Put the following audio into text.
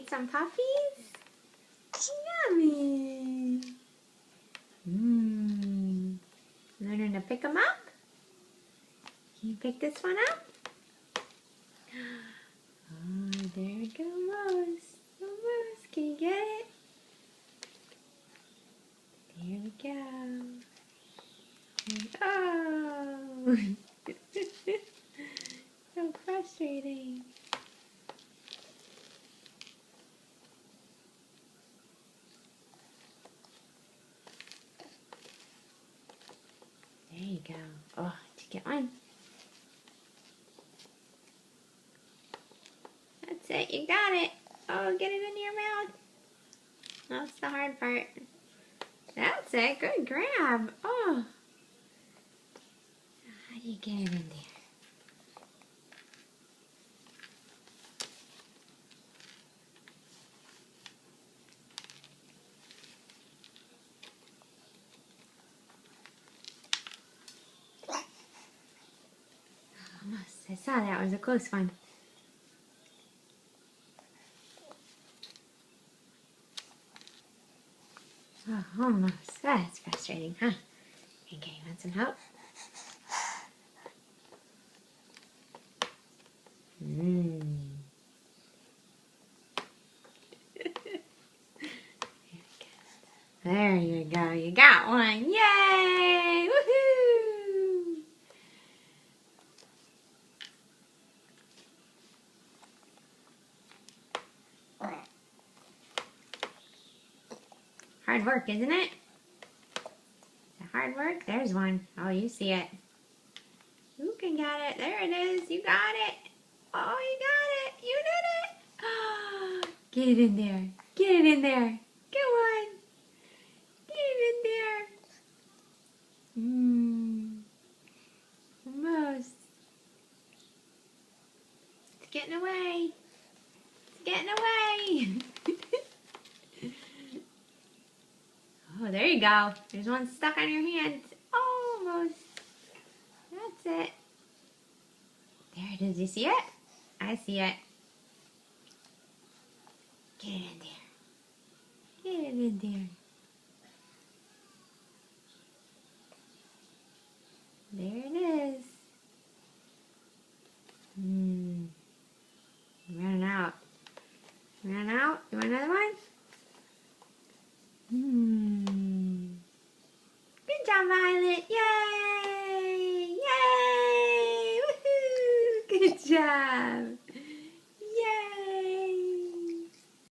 eat some puppies? Yummy. Learning to pick them up? Can you pick this one up? Oh, there we go, Moose. Oh, Moose, can you get it? There we go. Oh! So frustrating. There you go. Oh, did you get one? That's it, you got it. Oh, get it into your mouth. That's the hard part. That's it, good grab. Oh. How do you get it in there? Almost. I saw that was a close one. Oh, almost. That's frustrating, huh? Okay, you want some help? There you go. You got one. Yay! Woohoo! Hard work, isn't it? Hard work. There's one. Oh, you see it. Who can get it? There it is. You got it. Oh, you got it. You did it. Get it in there. Get it in there. Come on. Get it in there. Almost. It's getting away. It's getting away. Oh, there you go. There's one stuck on your hand. Almost. That's it. There it is. You see it? I see it. Get it in there. Get it in there. There it is.